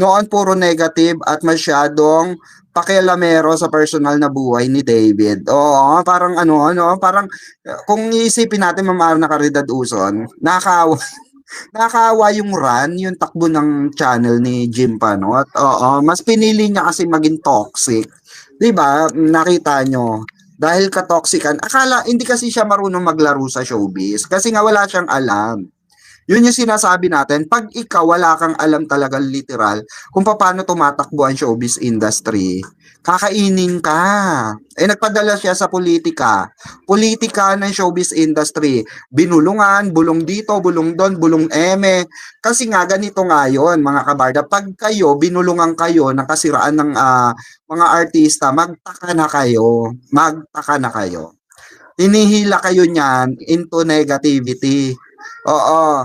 Noon puro negative at masyadong pakialamero sa personal na buhay ni David. Oo, parang ano, parang kung iisipin natin Ma'am na Caridad Uson, nakakaawa, nakakaawa yung run, yung takbo ng channel ni Jim Panot. Oo, mas pinili niya kasi maging toxic. 'Di ba? Nakita nyo. Dahil ka-toxican, akala hindi kasi siya marunong maglaro sa showbiz kasi nga wala siyang alam. Yun yung sinasabi natin, pag ikaw wala kang alam talaga literal kung paano tumatakbo ang showbiz industry, kakainin ka. Eh nagpadala siya sa politika. Politika ng showbiz industry. Binulungan, bulong dito, bulong doon, bulong eme. Kasi nga ganito nga yun, mga kabarda. Pag kayo, binulungan kayo ng kasiraan ng mga artista, magtaka na kayo. Magtaka na kayo. Hinihila kayo niyan into negativity. Oo,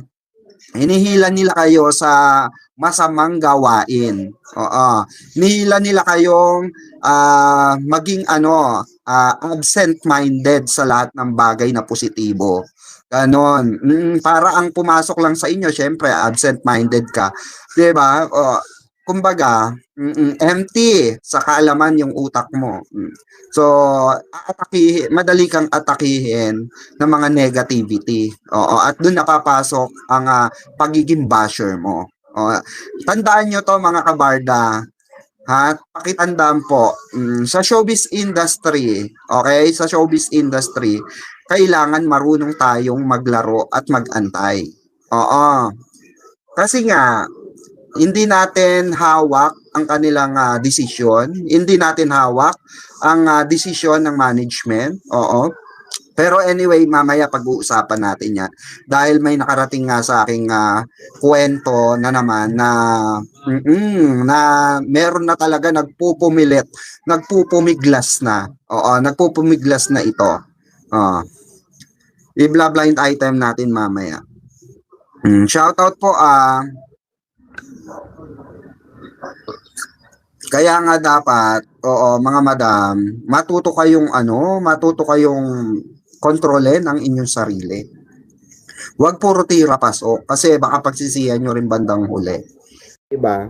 hinihila nila kayo sa masamang gawain. Oo. Hinihila nila kayong maging absent-minded sa lahat ng bagay na positibo. Ganon. Para ang pumasok lang sa inyo, syempre, absent-minded ka. 'Di ba? Kumbaga, empty sa kaalaman yung utak mo. So, madali kang atakihin ng mga negativity. Oo, at doon napapasok ang pagiging basher mo. O, tandaan nyo to mga kabarda, ha? Pakitandaan po, sa showbiz industry, okay? Sa showbiz industry, kailangan marunong tayong maglaro at magantay. Oo. Kasi nga, hindi natin hawak ang kanilang desisyon, hindi natin hawak ang desisyon ng management. Oo. Pero anyway, mamaya pag-uusapan natin yan. Dahil may nakarating nga sa aking kwento na naman na meron na talaga nagpupumilit, nagpupumiglas na. Oo, nagpupumiglas na ito. I-blind item natin mamaya. Shoutout po kaya nga dapat, oo, mga madam, matuto kayong kontrolin ang inyong sarili. Huwag puro tira paso kasi baka pagsisihan nyo rin bandang huli. Diba?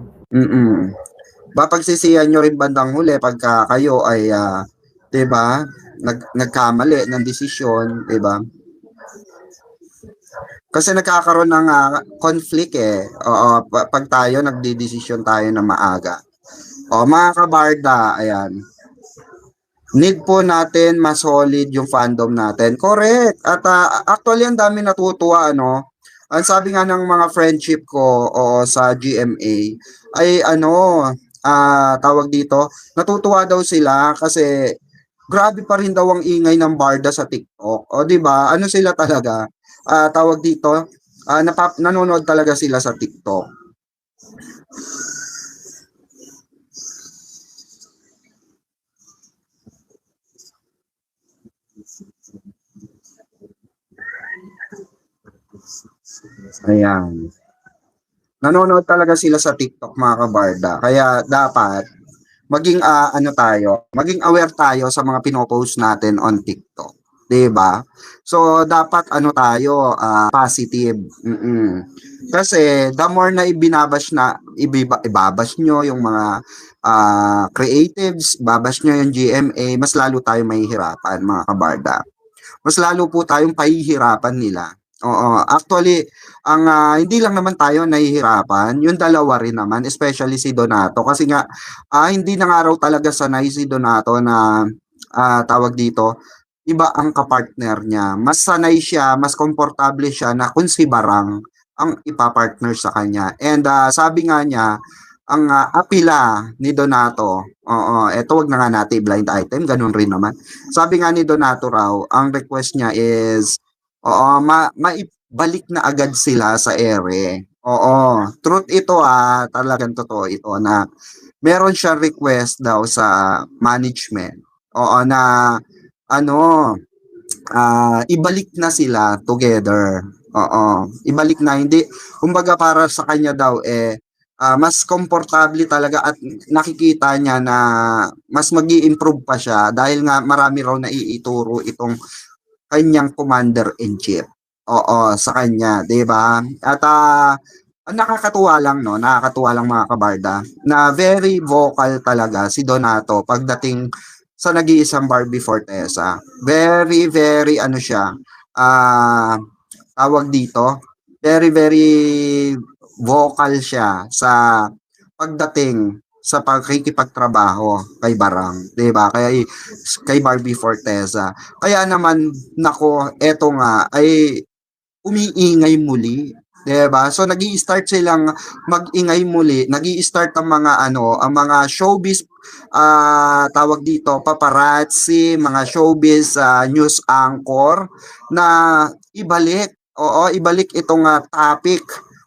Pagsisihan nyo rin bandang huli pagka kayo ay, diba, nagkamali ng desisyon, diba? Kasi nagkakaroon ng conflict eh. Oo, pag tayo nagdidesisyon tayo na maaga. O mga kabarda, ayan. Need po natin mas solid yung fandom natin. Correct. At actually ang dami natutuwa ano. Ang sabi nga ng mga friendship ko o sa GMA ay tawag dito, natutuwa daw sila kasi grabe pa rin daw ang ingay ng barda sa TikTok. O di ba? Ano sila talaga? Tawag dito, nanonood talaga sila sa TikTok. Ayan. Nanonood talaga sila sa TikTok mga kabarda. Kaya dapat maging maging aware tayo sa mga pinopost natin on TikTok. 'Di ba? So dapat positive. Kasi the more na ibabash nyo yung mga creatives, babash nyo yung GMA, mas lalo tayo mahihirapan mga kabarda. Mas lalo po tayong pahihirapan nila. Oo, actually, hindi lang naman tayo nahihirapan, yung dalawa rin naman, especially si Donato kasi nga hindi na nga raw talaga sanay si Donato na tawag dito, iba ang kapartner niya. Mas sanay siya, mas komportable siya na kung si Barang ang ipapartner sa kanya. And sabi nga niya, ang apila ni Donato, oo, eto wag na nga natin blind item, ganun rin naman. Sabi nga ni Donato raw, ang request niya is, oo, maibalik na agad sila sa ere. Oo, truth ito talagang totoo ito na meron siyang request daw sa management. Oo, na ano, ibalik na sila together. Oo, ibalik na hindi kumbaga para sa kanya daw mas komportable talaga at nakikita niya na mas magi-improve pa siya dahil nga marami raw na iituro itong kanyang commander in chief. Oo, sa kanya, 'di ba? At ang nakakatuwa lang 'no, nakakatuwa lang mga kabarda, na very vocal talaga si Donato pagdating sa nag-iisang Barbie Forteza. Very, very ano siya, ah, tawag dito, very, very vocal siya sa pagdating sa pakikipagtrabaho kay Barang, 'di ba? Kay Barbie Forteza. Kaya naman nako, eto nga ay umiingay muli, 'di ba? So nag-i-start silang mag-ingay muli, nag-i-start ang mga ano, ang mga showbiz tawag dito, paparazzi, mga showbiz news anchor na ibalik, oo, ibalik itong topic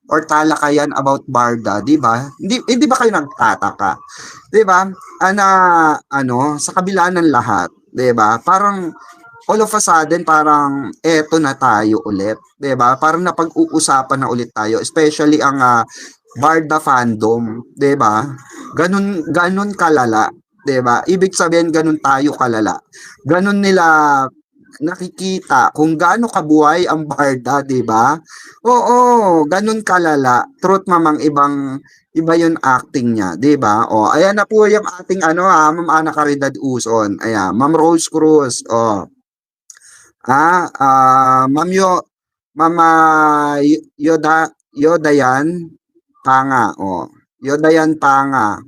or talakayan about Barda, 'di ba? Hindi ba kayo nagtataka? 'Di ba? Ana ano, sa kabila ng lahat, 'di ba? Parang all of a sudden parang eto na tayo ulit, 'di ba? Parang napag-uusapan na ulit tayo, especially ang Barda fandom, 'di ba? Ganun ganun kalala, 'di ba? Ibig sabihin ganun tayo kalala. Ganun nila nakikita kung gaano kabuhay ang Barda, 'di ba? Oo, ganun kalala. Truth mamang iba yung acting niya, 'di ba? O, ayan na po yung ating ano Ma'am Ana Caridad Uson. Ayan, Ma'am Rose Cruz. O, Ma'am Mama Yodayan Panga. O, Yodayan Panga.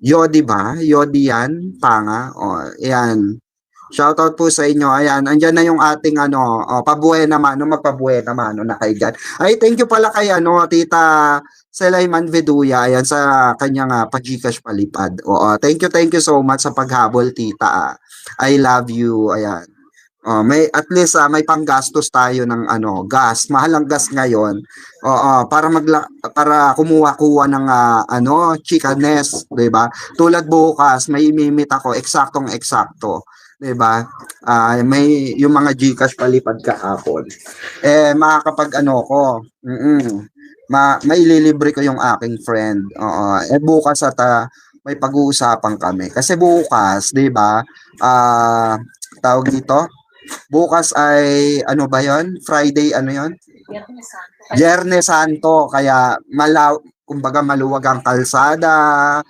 Yodi ba? Yodian Panga. O, ayan. Shoutout po sa inyo. Ayan, andyan na yung ating ano, pabuhay naman, no, magpabuhay naman, no, na kay God. Ay, thank you pala kay ano, Tita Selayman Veduya, ayan, sa kanyang pa-Gcash palipad. Oo, thank you so much sa paghabol, Tita. I love you. Ayan. May at least may panggastos tayo ng ano, gas. Mahal ang gas ngayon. Oo, para kumuha-kuha ng ano, chikanes, 'di ba? Tulad bukas, may imimit ako eksaktong-eksakto, 'di ba? May yung mga GCash palipad kahapon. Makakapag ano ko. Maililibre ko yung aking friend. Oo. Bukas at may pag-uusapan kami. Kasi bukas, 'di ba? Tawag dito, bukas ay ano ba 'yon? Friday ano 'yon? Biyernes Santo. Kaya kumbaga maluwag ang kalsada,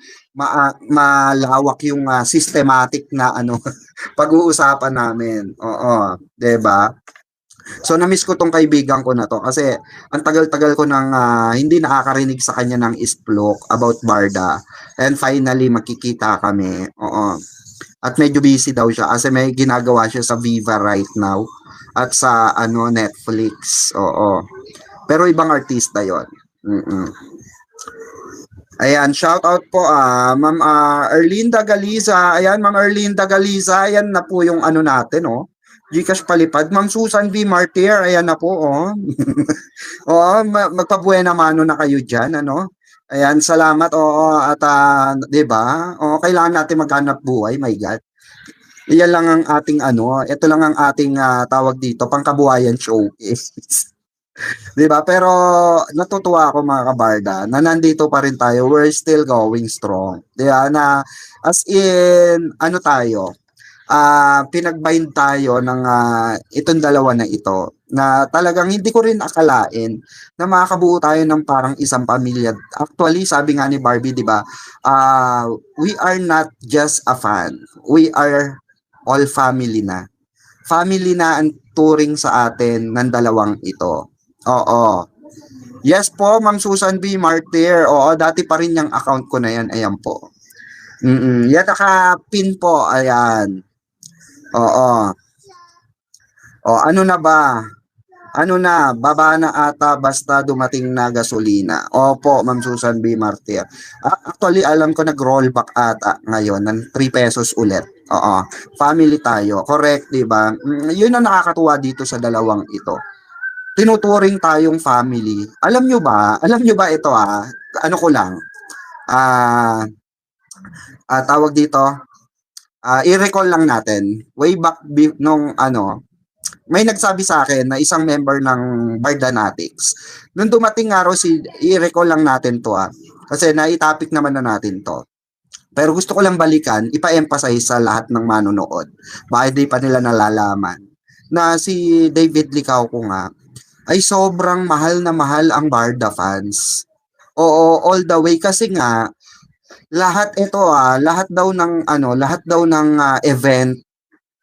malawak yung systematic na ano pag-uusapan namin. Oo, 'di ba? So na-miss ko tong kaibigan ko na to kasi ang tagal-tagal ko nang hindi nakakarinig sa kanya ng isplok about Barda. And finally magkikita kami. Oo. At medyo busy daw siya kasi may ginagawa siya sa Viva right now at sa ano Netflix. Oo. Pero ibang artista 'yon. Mm. Ayan, shout out po Ma'am Erlinda Galiza. Ayan, Ma'am Erlinda Galiza, ayan na po yung ano natin, oh. Gcash palipad. Ma'am Susan V. Martir, ayan na po, oh. Oo, magpabuena mano na kayo diyan, ano? Ayan, salamat. Oo, at 'di ba? Oo, kailangan natin maghanap buhay, my God. Iyan lang ang ating ano, ito lang ang ating tawag dito, pangkabuhayan showcase. 'Di ba? Pero natutuwa ako mga kabarda na nandito pa rin tayo. We're still going strong. 'Di ba? Na as in ano tayo, pinagbind tayo ng itong dalawa na ito na talagang hindi ko rin akalain na makakabuo tayo ng parang isang pamilya. Actually, sabi nga ni Barbie, 'di ba? We are not just a fan. We are all family na. Family na ang turing sa atin ng dalawang ito. Oo. Yes po, Ma'am Susan B. Martir. Oo, dati pa rin yung account ko na yan. Ayan po. Yan, naka-pin po. Ayan. Oo. O, ano na ba? Ano na, baba na ata basta dumating na gasolina. Opo, Ma'am Susan B. Martir. Actually, alam ko nag-rollback ata ngayon ng 3 pesos ulit. Oo. Family tayo. Correct, di ba? Yun ang nakakatuwa dito sa dalawang ito. Tinuturing tayong family. Alam nyo ba? Alam nyo ba ito Ano ko lang. Tawag dito. I-recall lang natin. Way back nung ano, may nagsabi sa akin na isang member ng Bardanatics. Nung dumating nga raw i-recall lang natin to kasi naitopic naman na natin to. Pero gusto ko lang balikan, ipa-emphasize sa lahat ng manonood. Baka di pa nila nalalaman na si David Licao ko nga, ay sobrang mahal na mahal ang Barda fans. Oo, all the way kasi nga lahat daw ng lahat daw ng event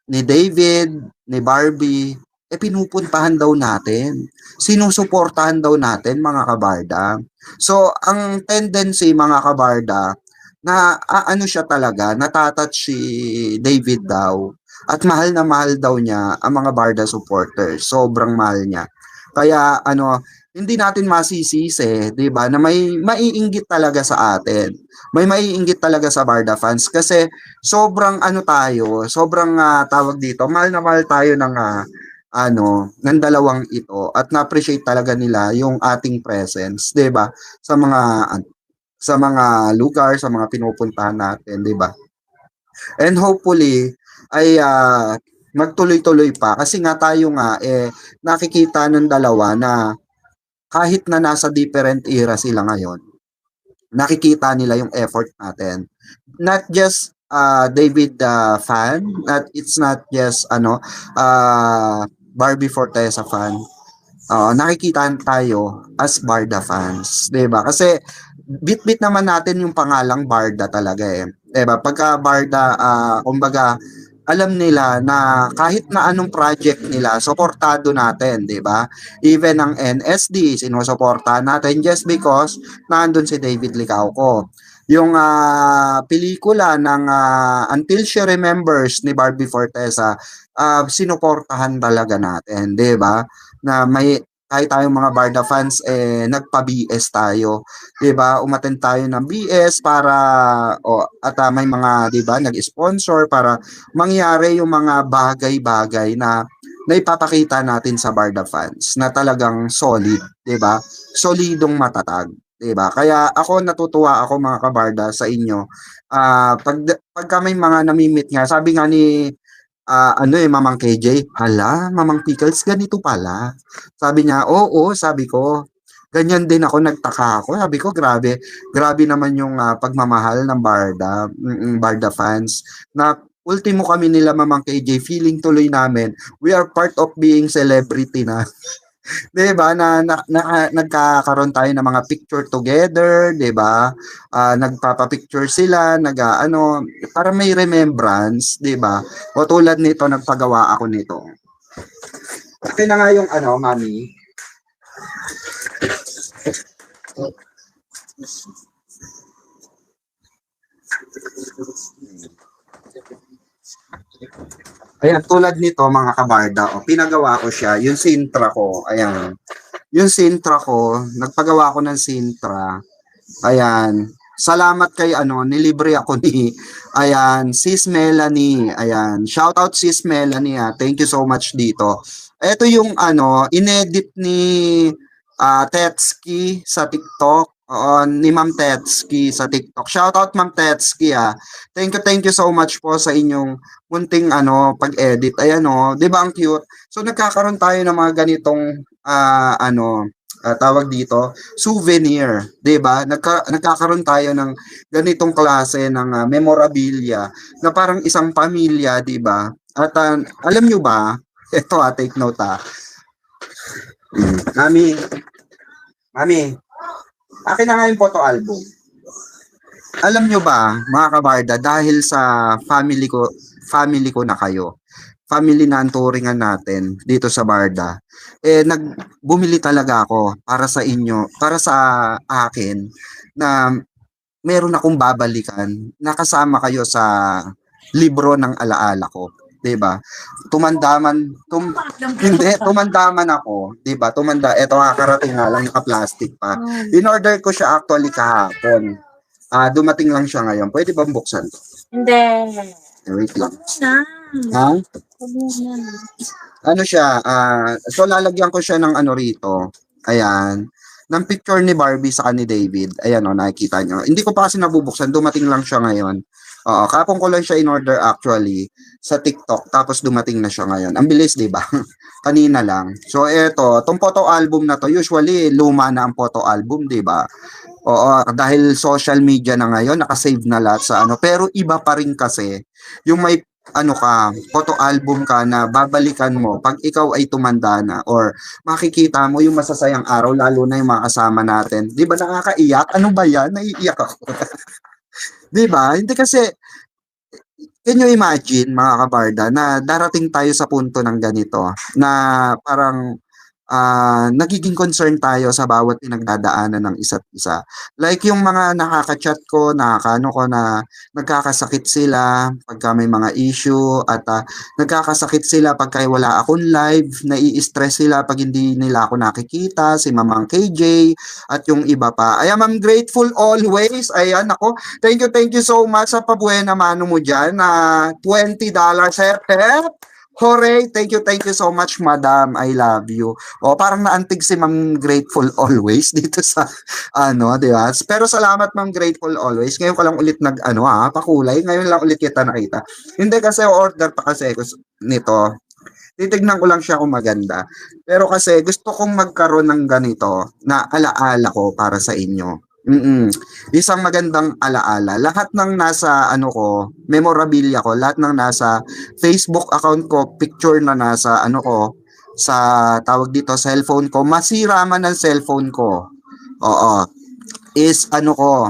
ni David, ni Barbie, pinupuntahan daw natin. Sinusuportahan daw natin mga kabarda. So, ang tendency mga kabarda, na ano siya talaga, natatouch si David daw. At mahal na mahal daw niya ang mga Barda supporters. Sobrang mahal niya. Kaya hindi natin masisisi, 'di ba, na may maiinggit talaga sa atin. May maiinggit talaga sa Barda fans kasi sobrang tayo, sobrang tawag dito, mahal na mahal tayo ng ng dalawang ito at na-appreciate talaga nila yung ating presence, 'di ba? Sa mga lugar, sa mga pinupuntahan natin, 'di ba? And hopefully ay magtuloy-tuloy pa kasi nga tayo nga nakikita ng dalawa na kahit na nasa different era sila ngayon, nakikita nila yung effort natin. Not just David fan, it's not just Barbie Fortesa fan. Nakikita tayo as Barda fans, 'di ba? Kasi bit-bit naman natin yung pangalang Barda talaga eh. 'Di ba? Pagka Barda, kumbaga alam nila na kahit na anong project nila, suportado natin, 'di ba? Even ang NSD, sinusuportahan natin just because nandun si David Licauco. Yung pelikula ng Until She Remembers ni Barbie Fortesa, sinuportahan talaga natin, 'di ba? Na may kahit tayong mga Barda fans nagpa-BS tayo, 'di ba? Umattend tayo ng BS para at may mga 'di ba, nag-sponsor para mangyari yung mga bagay-bagay na naipapakita natin sa Barda fans na talagang solid, 'di ba? Solidong matatag, 'di ba? Kaya ako natutuwa ako mga kabarda sa inyo. Pagka may mga namimit nga, sabi nga ni Mamang KJ, hala, Mamang Pickles, ganito pala. Sabi niya, oo, sabi ko, ganyan din ako, nagtaka ako. Sabi ko, grabe, grabe naman yung pagmamahal ng Barda, Barda fans. Na ultimo kami nila, Mamang KJ, feeling tuloy namin, we are part of being celebrity na. 'Di ba nagkakaroon tayo ng mga picture together, 'di ba? Nagpapa-picture sila, para may remembrance, 'di ba? O tulad nito, nagpagawa ako nito. Akin na nga yung mami. Ayan, tulad nito mga kabarda, pinagawa ko siya, yung Sintra ko, ayan. Yung Sintra ko, nagpagawa ako ng Sintra. Ayan. Salamat kay nilibre ako ni Sis Melanie. Ayan. Shout out Sis Melanie. Thank you so much dito. Ito yung inedit ni Tetski sa TikTok. Oo, ni Ma'am Tetski sa TikTok. Shout out Ma'am Tetski. Thank you so much po sa inyong munting pag-edit. Ayan 'di ba ang cute? So nagkakaroon tayo ng mga ganitong tawag dito, souvenir, 'di ba? Nagkakaroon tayo ng ganitong klase ng memorabilia na parang isang pamilya, 'di ba? At alam nyo ba, ito take note Mami, Mami, akin na nga yung photo album. Alam nyo ba, mga kabarda, dahil sa family ko na kayo, family na ang turingan natin dito sa Barda, bumili talaga ako para sa inyo, para sa akin, na meron akong babalikan, nakasama kayo sa libro ng alaala ko. 'Di ba? Hindi, tumandaman ako, 'di ba? Ito kakarating nga lang, naka-plastic pa. In order ko siya actually kahapon. Dumating lang siya ngayon. Pwede ba buksan to? Hindi. Wait lang. Na. Ha? Na. Ano siya, so lalagyan ko siya ng rito. Ayan. Ng picture ni Barbie sa ni David. Ayan nakikita nyo. Hindi ko pa kasi nabubuksan, dumating lang siya ngayon. Oo, kapon ko lang siya in order actually sa TikTok, tapos dumating na siya ngayon. Ang bilis, di ba? Kanina lang. So tong photo album na to, usually luma na ang photo album, di ba? Oo, dahil social media na ngayon, nakasave na lahat sa pero iba pa rin kasi yung may ano ka, photo album ka na babalikan mo pag ikaw ay tumanda na or makikita mo yung masasayang araw lalo na yung mga kasama natin. 'Di ba nakakaiyak? Ano ba 'yan? Naiiyak ako. 'Di ba? Hindi kasi can you imagine mga kabarda na darating tayo sa punto ng ganito na parang nagiging concern tayo sa bawat pinagdadaanan ng isa't isa. Like yung mga nakaka-chat ko, nakakaano ko na nagkakasakit sila pagka may mga issue at nagkakasakit sila pagka wala akong live, nai-stress sila pag hindi nila ako nakikita, si Mamang KJ at yung iba pa. I am grateful always. Ayan ako. Thank you so much sa pabuena mano mo dyan na $20. Hep, hooray! Thank you so much, madam. I love you. O, parang naantig si Ma'am Grateful Always dito sa, ano, di ba? Pero salamat, Ma'am Grateful Always. Ngayon ko lang ulit pakulay. Ngayon lang ulit kita nakita. Hindi kasi order pa kasi ko nito. Titignan ko lang siya kung maganda. Pero kasi gusto kong magkaroon ng ganito na alaala ko para sa inyo. Isang magandang alaala. Lahat ng nasa ano ko, memorabilia ko, lahat ng nasa Facebook account ko, picture na nasa ano ko, sa tawag dito, cellphone ko, masira man ang cellphone ko. Oo, is ano ko,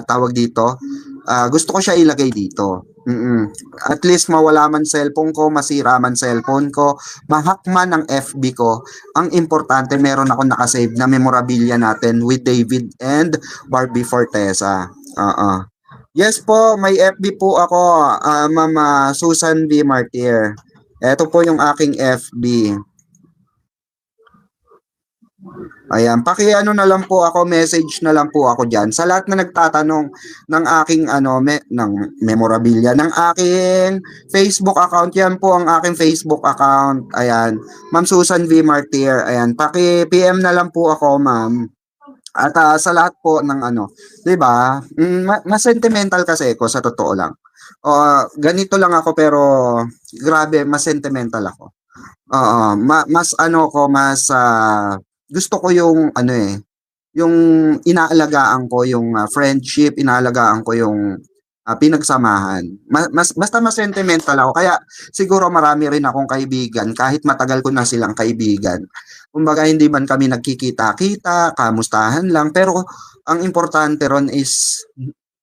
tawag dito, gusto ko siya ilagay dito. At least mawala man cellphone ko, masira man cellphone ko, mahack man ang FB ko. Ang importante, meron ako nakasave na memorabilia natin with David and Barbie Fortesa. Oo. Yes po, may FB po ako, Mama Susan B. Martir. Ito po yung aking FB. Ayan, paki-ano na lang po ako, message na lang po ako diyan. Sa lahat na nagtatanong ng aking ng memorabilia ng aking Facebook account, yan po ang aking Facebook account. Ayan, Ma'am Susan V. Martir. Ayan, paki-PM na lang po ako, ma'am. At sa lahat po ng 'di ba? Mas sentimental kasi ako sa totoo lang. Ganito lang ako pero grabe, mas sentimental ako. Oo, mas ano ko, mas gusto ko yung yung inaalagaan ko yung friendship, inaalagaan ko yung pinagsamahan. Basta mas sentimental ako. Kaya siguro marami rin akong kaibigan kahit matagal ko na silang kaibigan. Kumbaga hindi man kami nagkikita-kita, kamustahan lang, pero ang importante ron is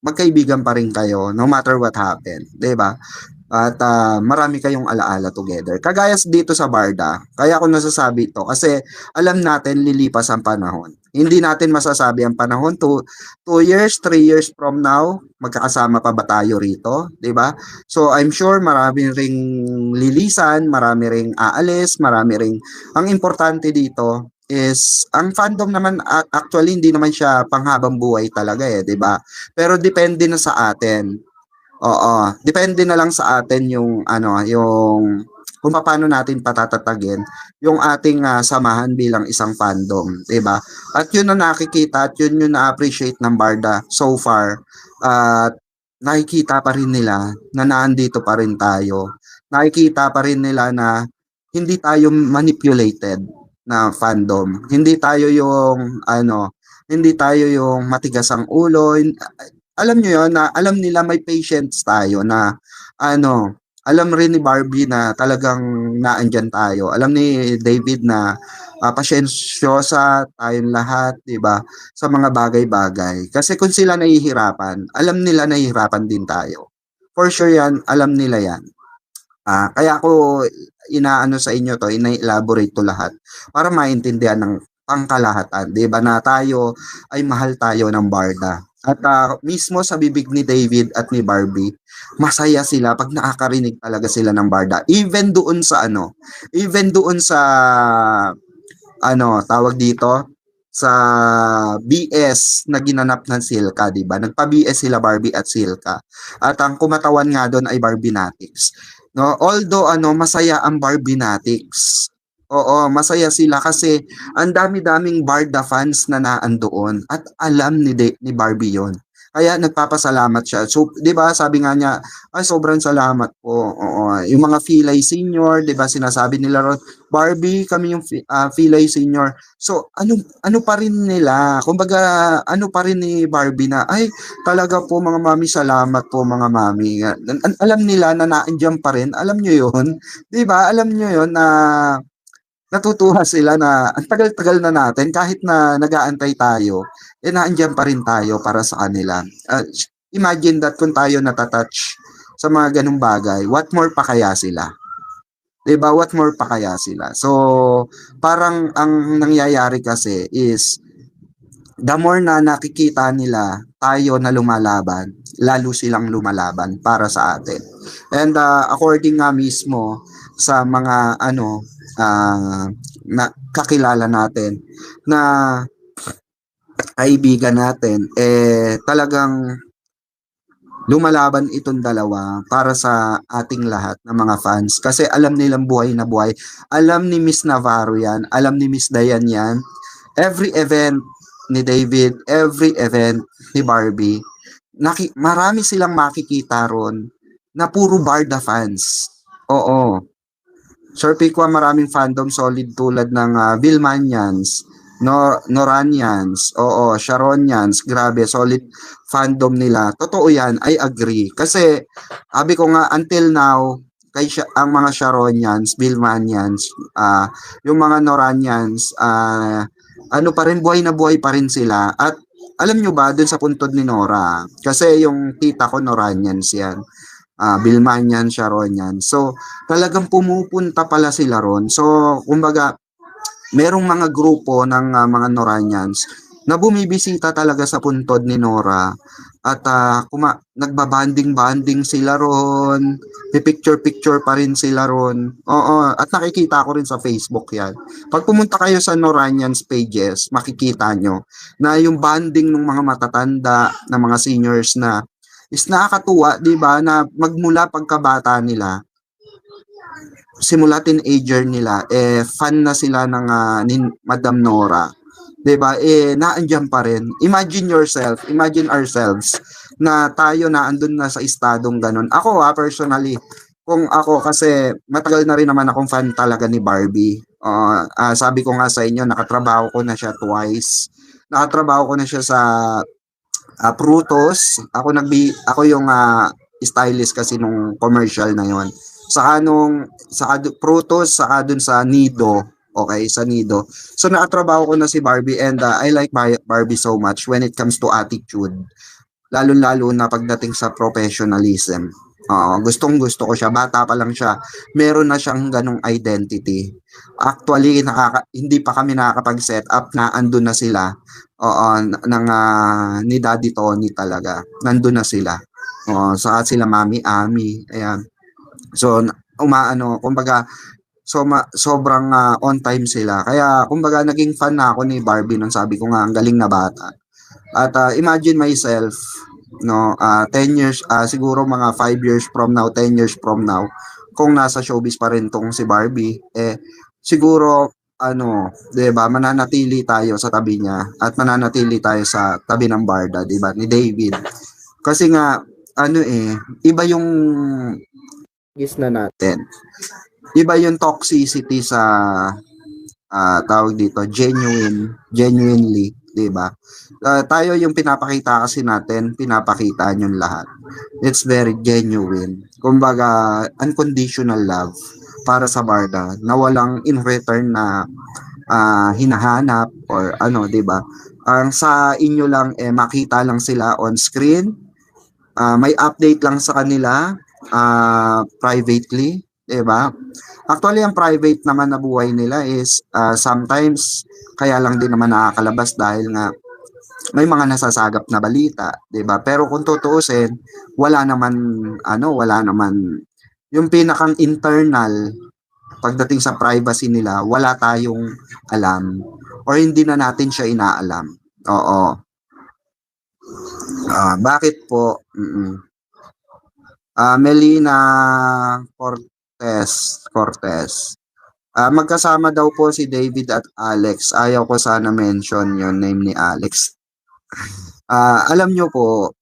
magkaibigan pa rin kayo no matter what happen, 'di ba? At marami kayong alaala together. Kagaya dito sa Barda, kaya ako nasasabi ito kasi alam natin lilipas ang panahon. Hindi natin masasabi ang panahon, 2 years, 3 years from now, magkakasama pa ba tayo rito, 'di ba? So I'm sure marami ring lilisan, marami ring aalis, marami ring ang importante dito is ang fandom naman actually hindi naman siya panghabang buhay talaga 'di ba? Pero depende na sa atin. Oo, depende na lang sa atin yung yung kung paano natin patatatagin yung ating samahan bilang isang fandom, 'di ba? At yun ang nakikita at yun yung na-appreciate ng Barda so far. At nakikita pa rin nila na naandito pa rin tayo. Nakikita pa rin nila na hindi tayo manipulated na fandom. Hindi tayo yung hindi tayo yung matigas ang ulo, alam nyo yun na alam nila may patience tayo na alam rin ni Barbie na talagang naandyan tayo. Alam ni David na pasyensyosa tayong lahat, 'di ba? Sa mga bagay-bagay. Kasi kung sila nahihirapan, alam nila nahihirapan din tayo. For sure 'yan, alam nila 'yan. Kaya ako inaano sa inyo 'to, ina-elaborate to lahat para maintindihan ng pangkalahatan, 'di ba, na tayo ay mahal tayo ng Barda. At mismo sa bibig ni David at ni Barbie, masaya sila pag nakakarinig talaga sila ng Barda. Even doon sa tawag dito, sa BS na ginanap ng Silka, 'di ba? Nagpa-BS sila Barbie at Silka. At ang kumatawan nga doon ay Barbinatics. No, although masaya ang Barbinatics. Oo, masaya sila kasi ang dami-daming Barda fans na naandoon at alam ni Barbie 'yon. Kaya nagpapasalamat siya. So, 'di ba, sabi nga niya, "Ay, sobrang salamat po." Oo, yung mga Philae senior, 'di ba, sinasabi nila ron, "Barbie, kami yung Philae senior." So, ano ano pa rin nila, kumbaga ano pa rin ni Barbie na, "Ay, talaga po mga mami, salamat po mga mami." Alam nila na nandiyan pa rin, alam niyo 'yun, 'di ba? Alam niyo 'yun na natutuwa sila na ang tagal-tagal na natin kahit na nag-aantay tayo, eh nandiyan pa rin tayo para sa kanila. Imagine that kung tayo natatouch sa mga ganung bagay, what more pa kaya sila? 'Di ba? What more pa kaya sila? So, parang ang nangyayari kasi is the more na nakikita nila tayo na lumalaban, lalo silang lumalaban para sa atin. And according nga mismo sa mga na kakilala natin na kaibigan natin, eh talagang lumalaban itong dalawa para sa ating lahat ng mga fans kasi alam nilang buhay na buhay. Alam ni Miss Navarro yan, alam ni Miss Dayan yan. Every event ni David, every event ni Barbie, marami silang makikita ron na puro Barda fans. Oo. Sir Piqua, maraming fandom solid tulad ng Vilmanians, Noranians, oo, Sharonians, grabe, solid fandom nila. Totoo yan, I agree. Kasi, sabi ko nga, until now, ang mga Sharonians, Vilmanians, yung mga Noranians, ano pa rin, buhay na buhay pa rin sila. At alam nyo ba, dun sa puntod ni Nora, kasi yung tita ko Noranians yan, Bilmanian, Sharonian. So, talagang pumupunta pala sila ron. So, kumbaga, merong mga grupo ng mga Noranians na bumibisita talaga sa puntod ni Nora at nagbabanding-banding sila ron, picture-picture pa rin sila ron. Oo, at nakikita ko rin sa Facebook yan. Pag pumunta kayo sa Noranians pages, makikita nyo na yung banding ng mga matatanda, na mga seniors na is nakakatuwa, 'di ba, na magmula pagkabata nila, simula teenager nila, eh fan na sila ng ni Madam Nora. 'Di ba? Eh naandiyan pa rin. Imagine yourself, imagine ourselves na tayo na andun na sa estadong ganun. Ako personally, kung ako kasi matagal na rin naman akong fan talaga ni Barbie. Sabi ko nga sa inyo, nakatrabaho ko na siya twice. Nakatrabaho ko na siya sa Prutos. Ako yung stylist kasi nung commercial na yon. Saka Prutos, saka dun sa Nido. Okay, sa Nido. So nakatrabaho ko na si Barbie and I like Barbie so much when it comes to attitude. Lalo-lalo na pagdating sa professionalism. Gustong-gusto ko siya. Bata pa lang siya. Meron na siyang ganong identity. Actually, hindi pa kami nakakapag-set up na andun na sila. Oo, ni Daddy Tony talaga. Nandun na sila. Saka sila Mami Ami. Ayan. So, kumbaga, sobrang on time sila. Kaya, kumbaga, naging fan na ako ni Barbie nung sabi ko nga, ang galing na bata. At imagine myself, no, 10 years, siguro mga 5 years from now, 10 years from now, kung nasa showbiz pa rin tong si Barbie, eh, siguro, 'di ba, mananatili tayo sa tabi niya at mananatili tayo sa tabi ng Barda, 'di ba, ni David. Kasi nga, iba yung gis na natin. Iba yung toxicity sa tawag dito, genuinely, 'di ba? Tayo yung pinapakita kasi natin, pinapakita yung lahat. It's very genuine. Kumbaga, unconditional love para sa Barda na walang in return na hinahanap or 'di ba? Ang sa inyo lang makita lang sila on screen, may update lang sa kanila privately, 'di ba? Actually, ang private naman na buhay nila is sometimes kaya lang din naman nakakalabas dahil nga may mga nasasagap na balita, 'di ba? Pero kung tutuusin, wala naman yung pinakang internal pagdating sa privacy nila, wala tayong alam or hindi na natin siya inaalam. Oo. Bakit po? Melina Cortez. Magkasama daw po si David at Alex. Ayaw ko sana mention yung name ni Alex. Alam niyo po,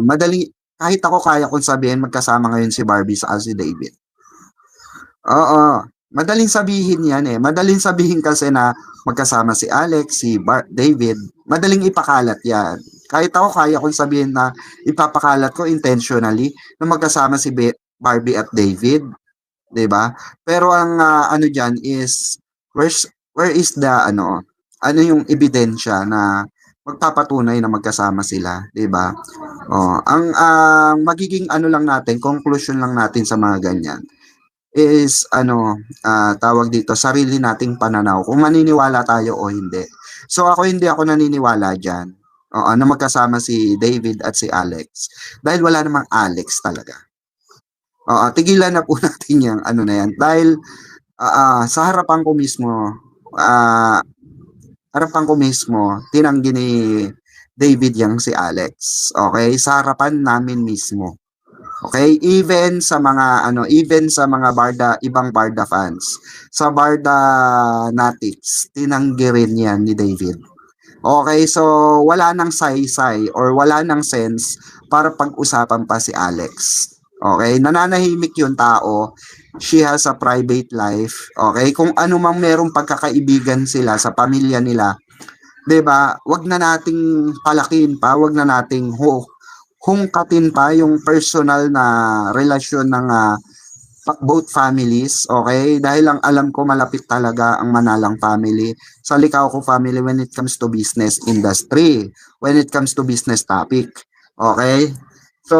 madali kahit ako kaya kong sabihin magkasama ngayon si Barbie saka si David. Oo, madaling sabihin 'yan, eh. Madaling sabihin kasi na magkasama si Alex, si David, madaling ipakalat 'yan. Kahit ako kaya kong sabihin na ipapakalat ko intentionally na magkasama si Barbie at David, 'di ba? Pero ang ano diyan is where is the ano yung ebidensya na magpapatunay na magkasama sila, 'di ba? Oh, ang magiging ano lang natin, conclusion lang natin sa mga ganyan is tawag dito, sarili nating pananaw kung maniniwala tayo o hindi. So ako hindi ako naniniwala diyan. Oo, na magkasama si David at si Alex. Dahil wala namang Alex talaga. Oo, tigilan na po natin yung ano na yan. Dahil sa harapan ko mismo, ah, harapan ko mismo, tinanggi ni David yang si Alex. Okay? Sa harapan namin mismo. Okay, even sa mga ibang Barda fans. Sa Barda Natics, tinanggi rin 'yan ni David. Okay, so wala nang saysay or wala nang sense para pag-usapan pa si Alex. Okay, nananahimik yung tao. She has a private life. Okay, kung ano mang merong pagkakaibigan sila sa pamilya nila, 'di ba? Wag na nating palakin pa, wag na nating hungkatin pa yung personal na relasyon ng both families, okay? Dahil ang alam ko malapit talaga ang Manalang family sa Licauco family when it comes to business industry, when it comes to business topic. Okay? So,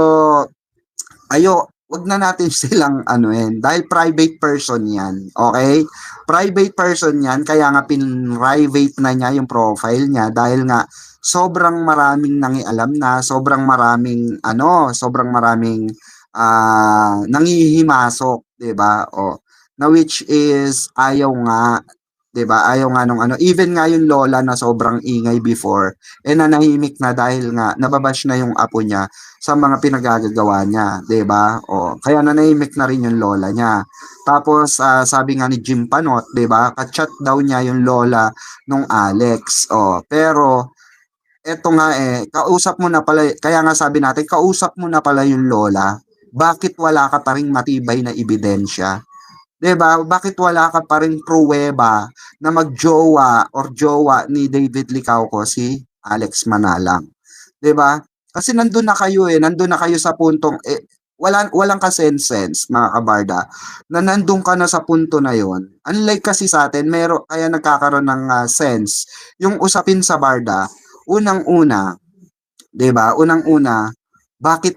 wag na natin silang anuhin dahil private person 'yan. Okay? Private person 'yan kaya nga pin-private na niya yung profile niya dahil nga sobrang maraming nangialam na, sobrang maraming nanghihimasok, 'di ba? O na which is ayaw nga, 'di ba? Ayaw nga nung even nga yung lola na sobrang ingay before, nanahimik na dahil nga nababash na yung apo niya sa mga pinagagagawa niya, 'di ba? O kaya nanahimik na rin yung lola niya. Tapos sabi nga ni Jim Panot, 'di ba? Ka-chat daw niya yung lola nung Alex. Pero eto nga kausap mo na pala, kaya nga sabi natin, kausap mo na pala yung lola. Bakit wala ka pa ring matibay na ebidensya? 'Di ba? Bakit wala ka pa ring pruweba na magjowa or jowa ni David Licauco si Alex Manalang? 'Di ba? Kasi nandun na kayo sa puntong walang kasense mga kabarda na nandun ka na sa punto na yon. Unlike kasi sa atin, kaya nagkakaroon ng sense yung usapin sa barda, unang-una, 'di ba? Unang-una, bakit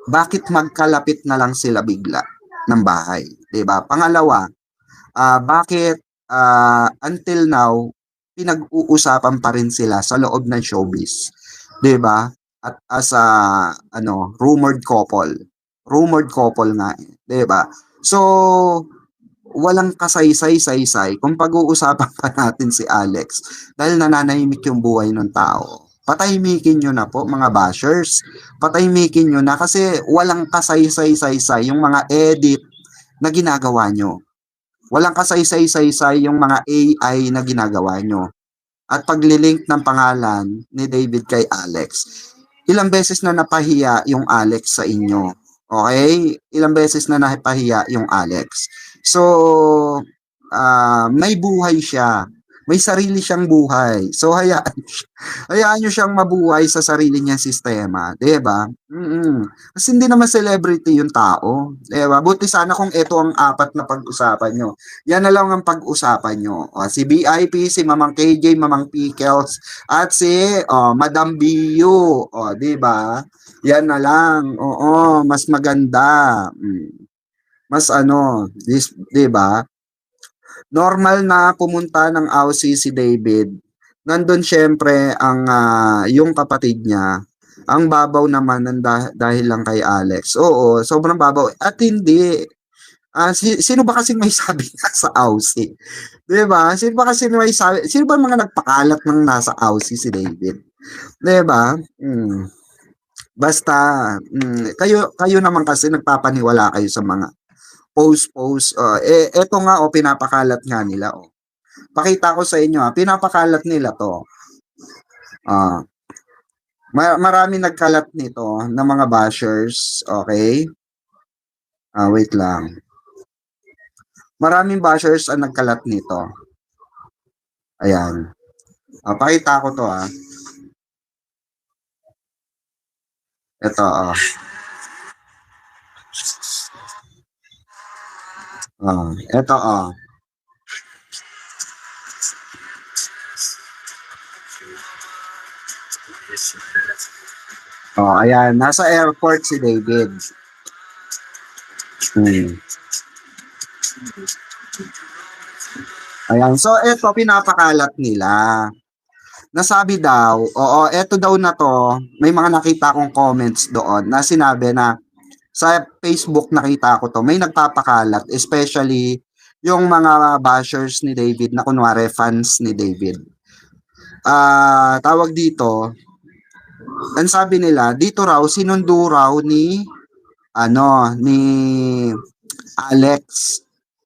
bakit magkalapit na lang sila bigla ng bahay, 'di ba? Pangalawa, bakit until now pinag-uusapan pa rin sila sa loob ng showbiz, 'di ba? At as a rumored couple nga, 'di ba? So walang kasaysay-saysay kung pag-uusapan pa natin si Alex dahil nananahimik yung buhay ng tao. Patahimikin nyo na po mga bashers. Patahimikin nyo na kasi walang kasaysay-saysay yung mga edit na ginagawa nyo. Walang kasaysay-saysay yung mga AI na ginagawa nyo. At paglilink ng pangalan ni David kay Alex, ilang beses na napahiya yung Alex sa inyo. Okay? Ilang beses na napahiya yung Alex. So, may buhay siya. May sarili siyang buhay. So, hayaan nyo siyang mabuhay sa sarili niyang sistema. 'Di ba? Kasi hindi naman celebrity yung tao. 'Di ba? Buti sana kung ito ang apat na pag-usapan nyo. Yan na lang ang pag-usapan nyo. Si BIP, si Mamang KJ, Mamang Pickles, at si Madam Biu. 'Di ba? Yan na lang. Oo, mas maganda. Mas 'di ba? Normal na pumunta ng Aussie si David. Nandun syempre ang yung kapatid niya. Ang babaw naman dahil lang kay Alex. Oo, sobrang babaw. At hindi. Sino ba kasing may sabi nasa Aussie? 'Di ba? Sino ba kasi may sabi? Sino ba mga nagpakalat ng nasa Aussie si David? 'Di ba? Basta kayo naman kasi nagpapaniwala kayo sa mga post. Eto nga pinapakalat nga nila. Pakita ko sa inyo pinapakalat nila to. Ah, Marami nagkalat nito ng mga bashers, okay? Wait lang. Maraming bashers ang nagkalat nito. Ayan. Pakita ko to Ito Ito ayan. Nasa airport si David. Hmm. Ayan. So, ito pinapakalat nila. Nasabi daw, oo, eto daw na to, may mga nakita akong comments doon na sinabi na sa Facebook nakita ko to, may nagpapakalat, especially yung mga bashers ni David na kunwari fans ni David. Tawag dito, ang sabi nila, dito raw, sinundo raw ni Alex.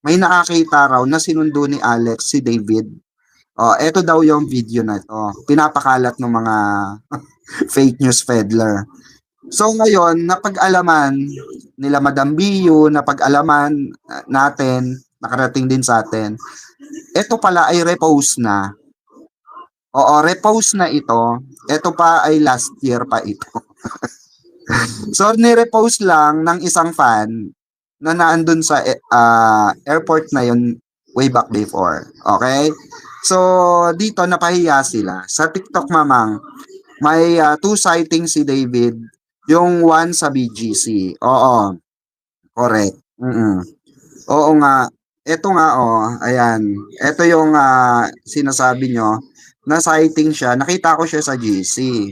May nakakita raw na sinundo ni Alex si David. Eto daw yung video na to. Pinapakalat ng mga fake news peddler. So ngayon, napag-alaman nila Madam Biyu, napag-alaman natin, nakarating din sa atin. Ito pala ay repost na. Oo, repost na ito. Ito pa ay last year pa ito. So ni-repost lang ng isang fan na naandun sa airport na yun way back before. Okay? So dito napahiya sila. Sa TikTok mamang may two sightings si David. Yung one sa BGC. Oo, correct. Oo nga. Ito nga ayan. Ito yung sinasabi nyo na sighting siya. Nakita ko siya sa GC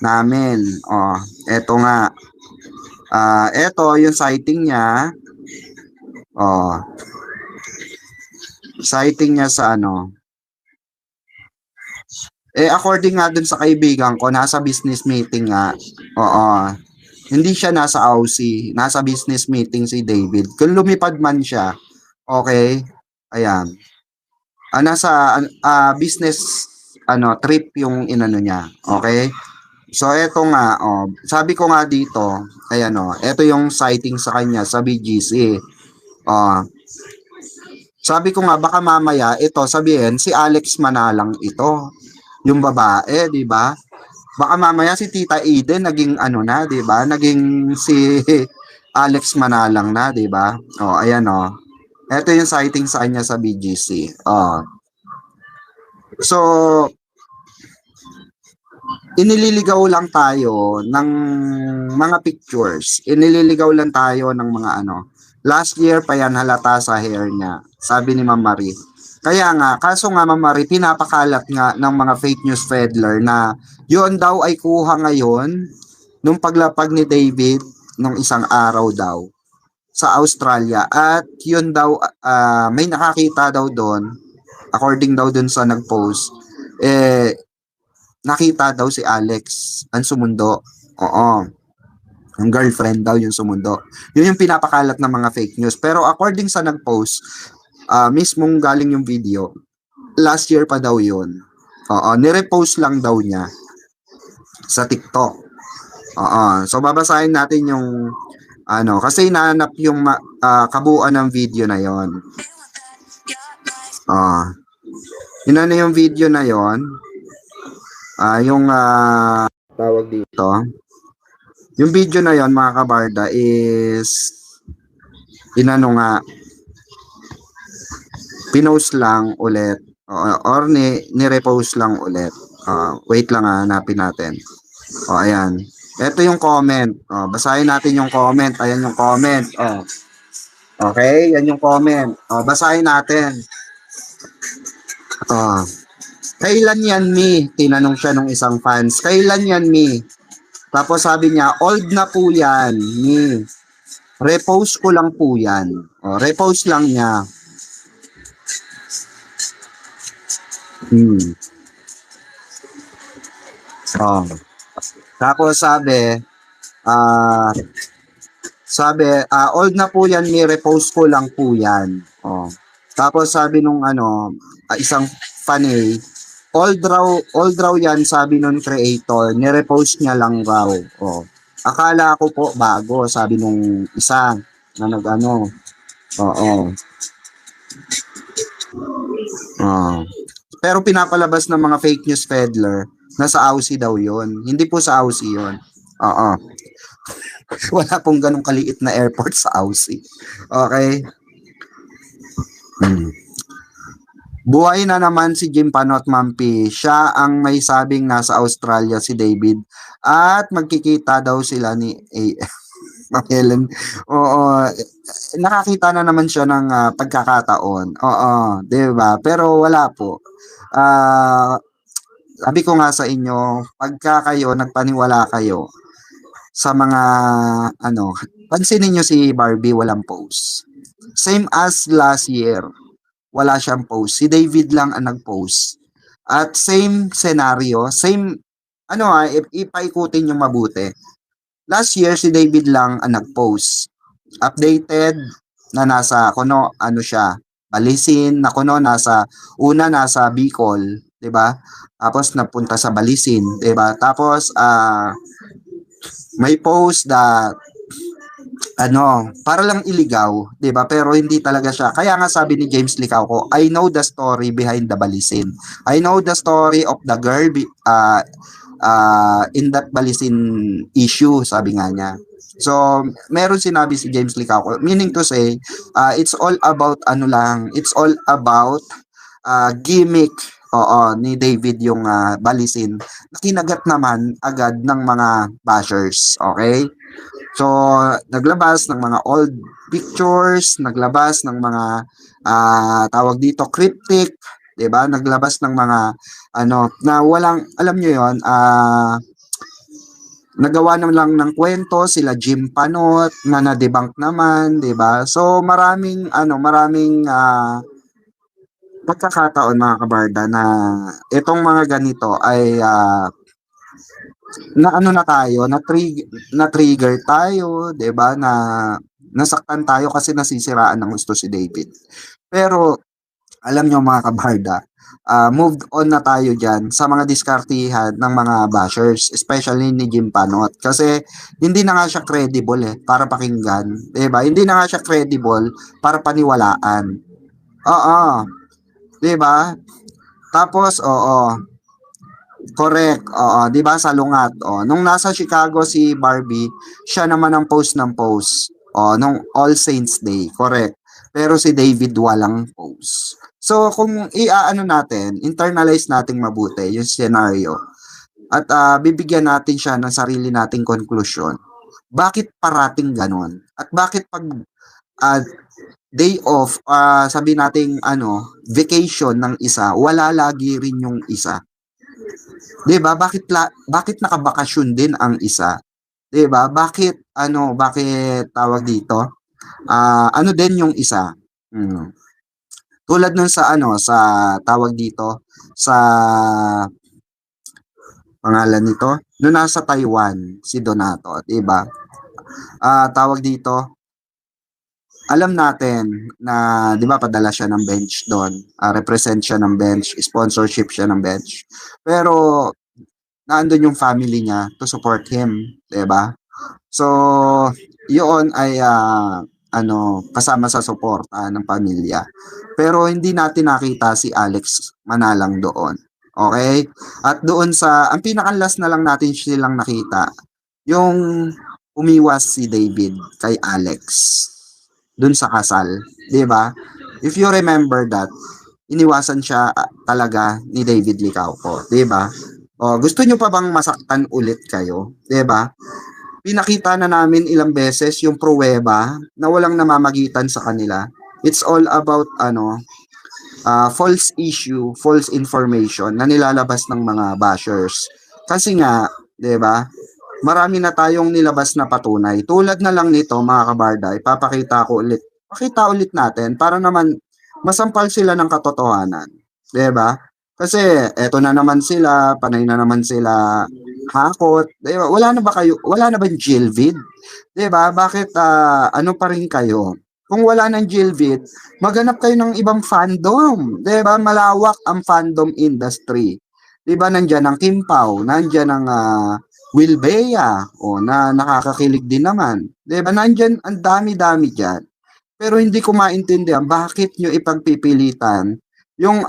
namin. Eto nga. Eto yung sighting niya. Sighting niya sa ano. According nga dun sa kaibigan ko, nasa business meeting nga. Oo. Hindi siya nasa Aussie, nasa business meeting si David. Kung lumipad man siya, okay, ayan. Nasa business trip yung inano niya, okay? So eto nga, sabi ko nga dito, ayan eto yung sighting sa kanya sa BGC. Sabi ko nga baka mamaya ito sabihin si Alex Manalang ito, yung babae, di ba? Baka mamaya si Tita Eden naging ano na, 'di ba? Naging si Alex Manalang na, 'di ba? Ayan Ito yung sighting sa kanya sa BGC. So, inililigaw lang tayo ng mga pictures. Inililigaw lang tayo ng mga ano. Last year pa yan halata sa hair niya. Sabi ni Ma'am Marie. Kaya nga, kaso nga Ma'am Marie, pinapakalat nga ng mga fake news peddler na yun daw ay kuha ngayon nung paglapag ni David nung isang araw daw sa Australia. At yun daw, may nakakita daw doon, according daw doon sa nag-post, nakita daw si Alex ang sumundo. Oo. Ang girlfriend daw yung sumundo. Yun yung pinapakalat ng mga fake news. Pero according sa nag-post, mismong galing yung video, last year pa daw yun. Nirepost lang daw niya sa TikTok. So babasahin natin yung kasi nahanap yung kabuuan ng video na yon. Inano yung video na yon. Yung tawag dito. Yung video na yon mga kabarda is inano nga pinost lang ulit or ni-repost lang ulit. Wait lang hanapin natin. Ayan. Ito yung comment. Basahin natin yung comment. Ayan yung comment. Okay, yan yung comment. Basahin natin. Kailan yan, Mi? Tinanong siya nung isang fans. Kailan yan, Mi? Tapos sabi niya, old na po yan, Mi. Repost ko lang po yan. Repost lang niya. Tapos sabi, old na po yan, Mi. Repost ko lang po yan. Tapos sabi nung isang fanay, Old raw yan, sabi nun creator, nirepost niya lang raw. Oh. Akala ko po bago, sabi nung isa na nag-ano. Oo. Oh. Pero pinapalabas ng mga fake news peddler na sa Aussie daw yon. Hindi po sa Aussie yon. Oo. Wala pong ganong kaliit na airport sa Aussie. Okay? Hmm. Buhay na naman si Jim Panot Mampi. Siya ang may sabing nasa Australia si David at magkikita daw sila ni Helen. Oo, nakakita na naman siya ng pagkakataon. Oo, 'di ba? Pero wala po. Ah, sabi ko nga sa inyo, pagka kayo nagpaniwala kayo sa mga ano, pansinin niyo si Barbie walang post. Same as last year, wala siyang post. Si David lang ang nag-post. At same scenario, same ano ipaikutin yung mabuti. Last year si David lang ang nag-post. Updated na nasa kuno ano siya, Balisin na kuno nasa Bicol, 'di ba? Tapos napunta sa Balisin, 'di ba? Tapos may post that para lang iligaw, 'di ba? Pero hindi talaga siya. Kaya nga sabi ni James Licao ko, I know the story behind the Balisin. I know the story of the girl in that Balisin issue, sabi nga niya. So, meron sinabi si James Licao ko, meaning to say, it's all about it's all about gimmick ni David yung Balisin. Kinagat naman agad ng mga bashers, okay? So, naglabas ng mga old pictures, naglabas ng mga tawag dito cryptic, 'di ba? Naglabas ng mga na walang alam niyo 'yon, nagawa na lang ng kwento sila Jim Panot na na-debunk naman, 'di ba? So, maraming pagkakataon mga kabarda na itong mga ganito ay na tayo, na trigger tayo, 'di ba? Na nasaktan tayo kasi nasisiraan ng gusto si David. Pero alam nyo mga kabarda, moved on na tayo diyan sa mga diskartihan ng mga bashers, especially ni Jim Panot. Kasi hindi na nga siya credible para pakinggan. 'Di ba? Hindi na nga siya credible para paniwalaan. Oo. 'Di ba? Tapos, correct. Oo, 'di ba salungat. Nung nasa Chicago si Barbie, siya naman ang post ng post. Nung All Saints Day, correct. Pero si David walang post. So kung internalize nating mabuti yung scenario at bibigyan natin siya ng sarili nating konklusyon. Bakit parating ganon? At bakit pag uh, day off, sabi nating vacation ng isa, wala lagi rin yung isa. 'Di ba? Bakit nakabakasyon din ang isa? 'Di ba? Bakit tawag dito? Ano din yung isa? Hmm. Tulad nun sa tawag dito sa pangalan nito, nung nasa Taiwan si Donato, 'di ba? Tawag dito, alam natin na 'di ba padala siya ng bench doon, represent siya ng bench, sponsorship siya ng bench. Pero nandoon yung family niya to support him, 'di ba? So, yun ay kasama sa suporta ng pamilya. Pero hindi natin nakita si Alex Manalang doon. Okay? At doon ang pinaka-last na lang natin silang nakita, yung umiwas si David kay Alex doon sa kasal, 'di ba? If you remember that, iniwasan siya talaga ni David Licauco, 'di ba? Gusto nyo pa bang masaktan ulit kayo, 'di ba? Pinakita na namin ilang beses yung pruweba na walang namamagitan sa kanila. It's all about false issue, false information na nilalabas ng mga bashers. Kasi nga, 'di ba? Marami na tayong nilabas na patunay. Tulad na lang nito, mga kabarda, ipapakita ko ulit. Pakita ulit natin para naman masampal sila ng katotohanan. 'Di ba? Kasi eto na naman sila, panay na naman sila hakot. 'Di ba? Wala na ba Jilvid? 'Di ba? Bakit ano pa rin kayo? Kung wala ng Jilvid, maghanap kayo ng ibang fandom. 'Di ba? Malawak ang fandom industry. 'Di ba nandiyan ang Kim Pao, nandiyan ang Will Bea, na nakakakilig din naman. 'Di ba nandiyan ang dami-dami diyan. Pero hindi ko maintindihan bakit niyo ipagpipilitan yung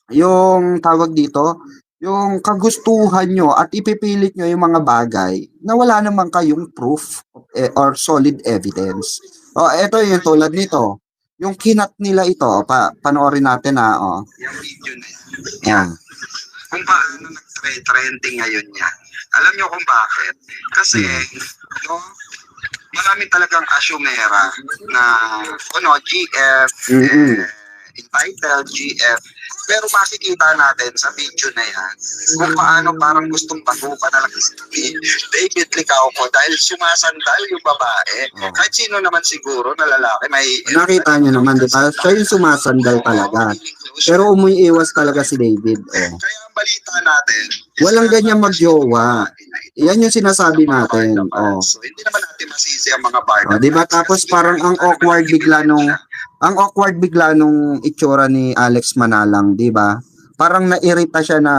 yung tawag dito, yung kagustuhan niyo at ipipilit niyo yung mga bagay na wala naman kayong proof or solid evidence. Eto yung tulad nito, yung kinat nila ito, panoorin natin yung video na yan. Kung paano nag-trending ngayon yan. Alam niyo kung bakit? Kasi, no, marami talagang asyumera na, GF, entitled GF. Pero makikita natin sa video na yan kung paano parang gustong patukan na lang ni David Licauco dahil sumasandal yung babae. Kahit sino naman siguro na lalaki may... Nakita niyo naman, di ba? Siya yung sumasandal talaga. Pero umiiwas talaga si David. Kaya ang balita natin, walang ganyan magjowa. Yan yung sinasabi natin. So, hindi naman natin masisi ang mga bar. Di ba? Tapos parang ang awkward bigla nung itsura ni Alex Manalang, 'di ba? Parang nairita siya na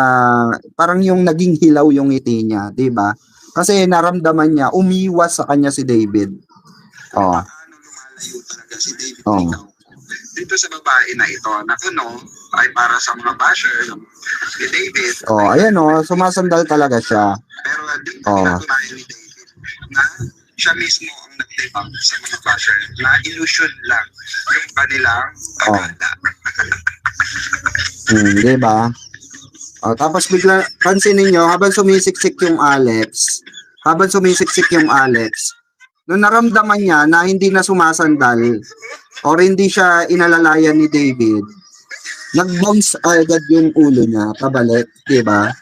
parang yung naging hilaw yung ngiti niya, 'di ba? Kasi naramdaman niya umiwas sa kanya si David. Paano lumalayo talaga si David dito sa babae na ito na ay para sa mga basher ni David. Ayan sumasandal talaga siya. Pero dito pinatunayan ni David na siya mismo ang nag-debunk sa mga basher na illusion lang yung kanilang pagkada. Diba? Tapos bigla, pansinin nyo, habang sumisiksik yung Alex, nung naramdaman niya na hindi na sumasandal or hindi siya inalalayan ni David, nag-bounce agad yung ulo niya, pabalik, diba?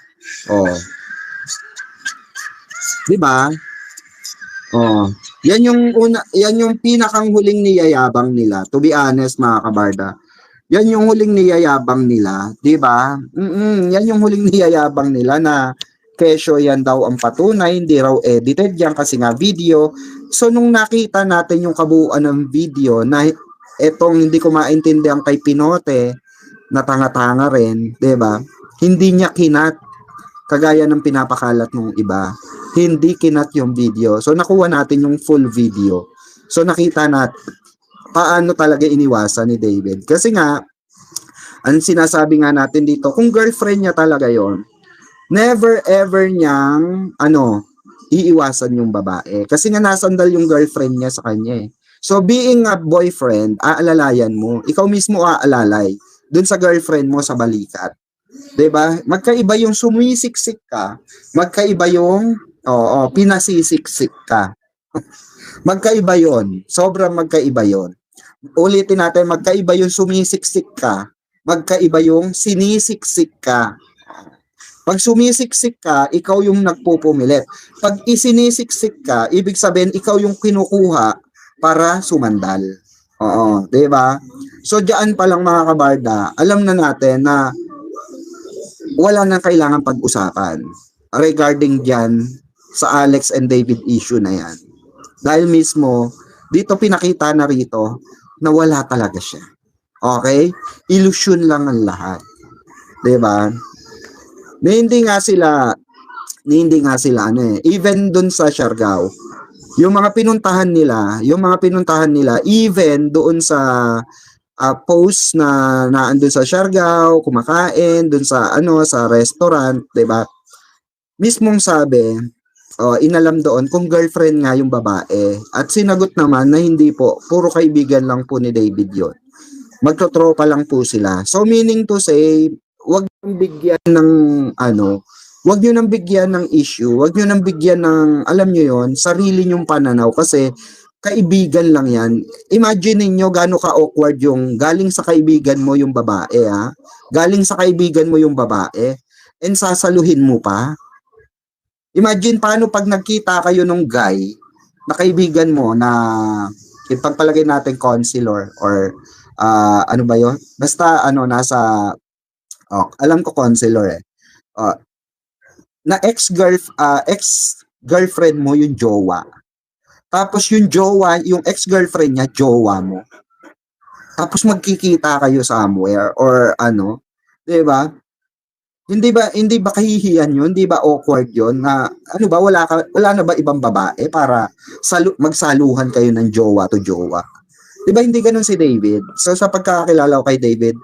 Diba? Yan yung pinakang huling niyayabang nila. To be honest, mga kabarda. Yan yung huling niyayabang nila, 'di ba? Yan yung huling niyayabang nila na kesyo yan daw ang patunay, hindi raw edited yan kasi nga video. So nung nakita natin yung kabuuan ng video na etong hindi ko maintindihan kay Pinote na tanga-tanga rin, 'di ba? Hindi niya kinat kagaya ng pinapakalat ng iba. Hindi kinat yung video. So nakuha natin yung full video. So nakita natin paano talaga iniwasan ni David. Kasi nga, ang sinasabi nga natin dito, kung girlfriend niya talaga yon, never ever niyang iiwasan yung babae. Kasi nga nasandal yung girlfriend niya sa kanya eh. So being a boyfriend, aalalayan mo. Ikaw mismo aalalay dun sa girlfriend mo sa balikat. 'Di ba? Magkaiba yung sumisiksik ka, magkaiba yung pinasisiksik ka. Magkaiba yon. Sobrang magkaiba yon. Ulitin natin, magkaiba yung sumisiksik ka, magkaiba yung sinisiksik ka. Pag sumisiksik ka, ikaw yung nagpupumilit. Pag isinisiksik ka, ibig sabihin ikaw yung kinukuha para sumandal. 'di ba? So diyan pa lang mga kabarda, alam na natin na wala nang kailangan pag-usapan regarding diyan sa Alex and David issue na yan. Dahil mismo, dito pinakita na rito na wala talaga siya. Okay? Illusion lang ang lahat. 'Di ba? Na hindi nga sila even dun sa Siargao, yung mga pinuntahan nila, even doon sa post na naandun sa Siargao, kumakain dun sa sa restaurant, 'di ba? Mismong sabi, inalam doon kung girlfriend nga yung babae. At sinagot naman na hindi po, puro kaibigan lang po ni David yon. Magtotropa lang po sila. So meaning to say, wag nang bigyan ng wag niyo nang bigyan ng issue, wag niyo nang bigyan ng, alam niyo yon, sarili niyong pananaw kasi kaibigan lang yan. Imagine niyo gaano ka-awkward yung galing sa kaibigan mo yung babae, ha? Galing sa kaibigan mo yung babae, and sasaluhin mo pa. Imagine paano pag nagkita kayo nung guy na kaibigan mo na ipagpalagay natin counselor or ano ba yon? Basta nasa alam ko counselor eh. Na ex-girlfriend mo yung jowa. Tapos yung ex-girlfriend niya, jowa mo. Tapos magkikita kayo somewhere or 'di ba? hindi ba kahihiyan 'yun? Hindi ba awkward 'yun na ano ba wala na ba ibang babae para magsaluhan kayo ng jowa to jowa? 'Di ba hindi gano'n si David? So sa pagkakakilala ko kay David,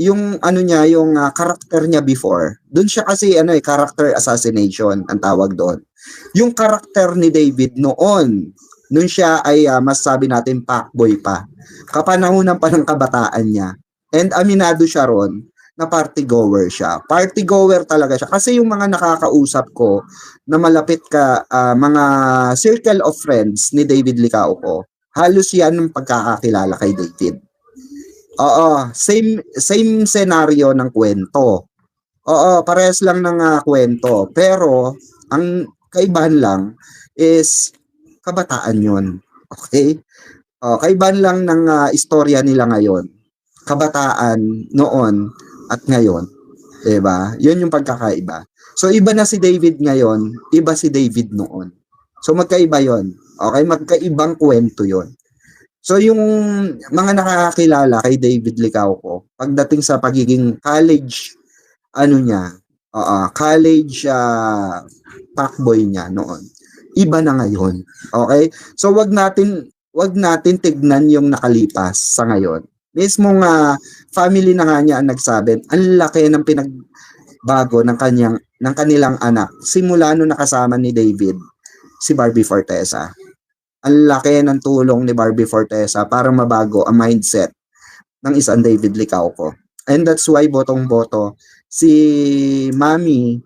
yung ano niya, yung karakter niya before, dun siya kasi ano eh, character assassination ang tawag doon. Yung karakter ni David noon, nung siya ay masasabi natin fuckboy pa, kapanahunan pa ng kabataan niya. And aminado siya ron na party goer siya. Party goer talaga siya. Kasi yung mga nakakausap ko na malapit mga circle of friends ni David Licao ko, halos yan ang pagkakakilala kay David. Oo, same scenario ng kwento. Oo, parehas lang ng kwento. Pero, ang kaibahan lang is kabataan yon. Okay? Kaibahan lang ng istorya nila ngayon. Kabataan noon at ngayon. 'Di ba? 'Yun yung pagkakaiba. So, iba na si David ngayon, iba si David noon. So, magkaiba yon. Okay? Magkaibang kwento yon. So yung mga nakakakilala kay David Licao ko, pagdating sa pagiging college, ano niya, college fuckboy niya noon, iba na ngayon. Okay? So wag natin tignan yung nakalipas sa ngayon. Mismong family na nga niya ang nagsabi, ang laki ng pinagbago ng kanilang anak simula nung nakasama ni David si Barbie Fortesa. Ang laki ng tulong ni Barbie Fortesa para mabago ang mindset ng isang David Licao ko. And that's why botong-boto si Mami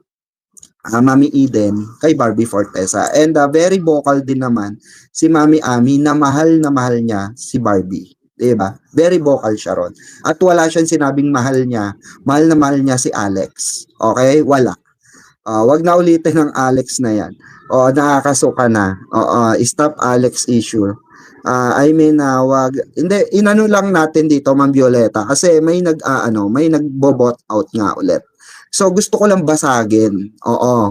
Eden kay Barbie Fortesa. And very vocal din naman si Mami Ami na mahal niya si Barbie. Diba? Very vocal siya ron. At wala siyang sinabing mahal na mahal niya si Alex. Okay? Wala. Wag na ulitin ng Alex na yan. Nakakasuka na. Stop Alex issue. Wag. Hindi, inano lang natin dito, Ma'am Violeta, kasi may nagbobot out nga ulit. So, gusto ko lang basagin.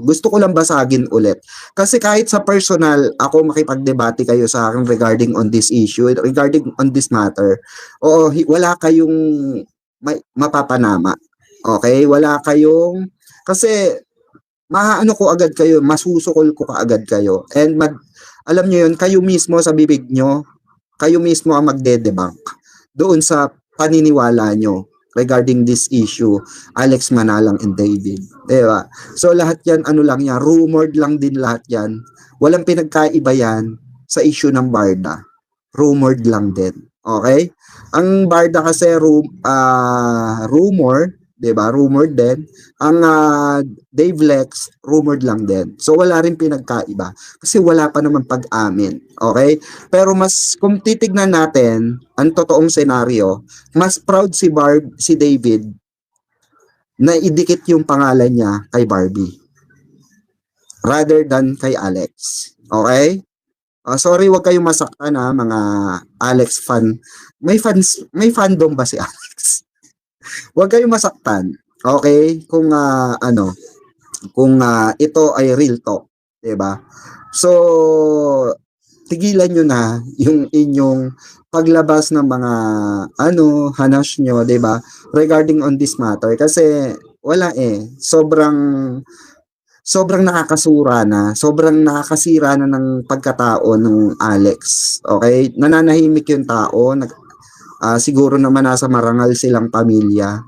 Gusto ko lang basagin ulit. Kasi kahit sa personal, ako makipagdebate kayo sa akin regarding on this issue, regarding on this matter, wala kayong mapapanama. Okay? Wala kayong, kasi maano ko agad kayo, masusukol ko kaagad kayo. And alam nyo yun, kayo mismo sa bibig nyo, kayo mismo ang magde-debunk doon sa paniniwala nyo regarding this issue, Alex Manalang and David. Diba? So lahat yan, rumored lang din lahat yan. Walang pinagkaiba yan sa issue ng Barda. Rumored lang din. Okay? Ang Barda kasi rumor, 'di ba? Rumored din. Ang Dave Lex rumored lang din. So wala rin pinagkaiba kasi wala pa naman pag-amin. Okay? Pero kung titignan natin ang totoong senaryo, mas proud si David na idikit yung pangalan niya kay Barbie rather than kay Alex. Okay? Sorry, wag kayong masaktan mga Alex fan. May fandom ba si Alex? Huwag kayong masaktan. Okay? Kung ito ay real talk, 'di ba? So tigilan niyo na yung inyong paglabas ng mga hanash nyo, 'di ba? Regarding on this matter kasi wala sobrang nakakasura na, sobrang nakakasira na ng pagkatao ng Alex. Okay? Nananahimik yung tao, siguro naman nasa marangal silang pamilya.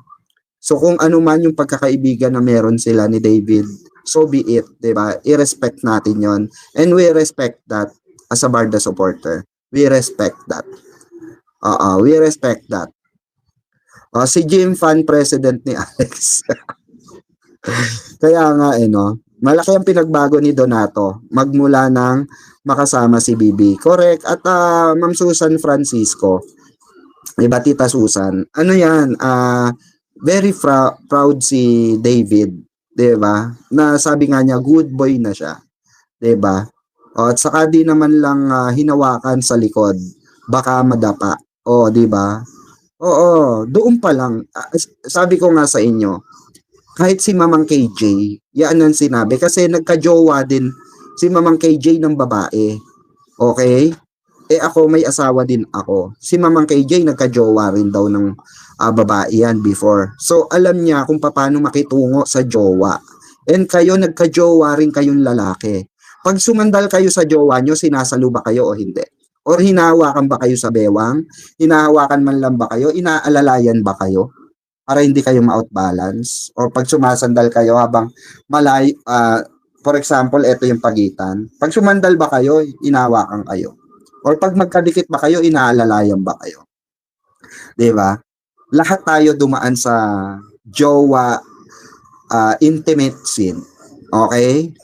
So kung ano man yung pagkakaibigan na meron sila ni David, so be it, 'di ba? I-respect natin 'yon. And we respect that as a Barda supporter. We respect that. We respect that. Si Jim fan president ni Alex. Kaya nga malaki ang pinagbago ni Donato magmula ng makasama si Bibi. Correct. At Ma'am Susan Francisco, iba Tita Susan, very proud si David, 'di ba? Na sabi nga niya good boy na siya, 'di ba? At saka di naman lang hinawakan sa likod, baka madapa. 'Di ba? Doon pa lang sabi ko nga sa inyo, kahit si Mamang KJ, yan ang sinabi kasi nagka-jowa din si Mamang KJ ng babae. Okay? Eh ako may asawa din ako. Si Mamang KJ nagka-jowa rin daw ng babae yan before. So alam niya kung paano makitungo sa jowa. And kayo nagka-jowa rin kayong lalaki. Pag sumandal kayo sa jowa nyo, sinasalo ba kayo o hindi? Or hinahawakan ba kayo sa bewang? Hinahawakan man lang ba kayo? Inaalalayan ba kayo? Para hindi kayo ma-outbalance? O pag sumasandal kayo habang for example, ito yung pagitan. Pag sumandal ba kayo, inahawakan kayo? Or pag magkadikit ba kayo, inaalalayan ba kayo? 'Di ba? Lahat tayo dumaan sa jowa intimate scene. Okay?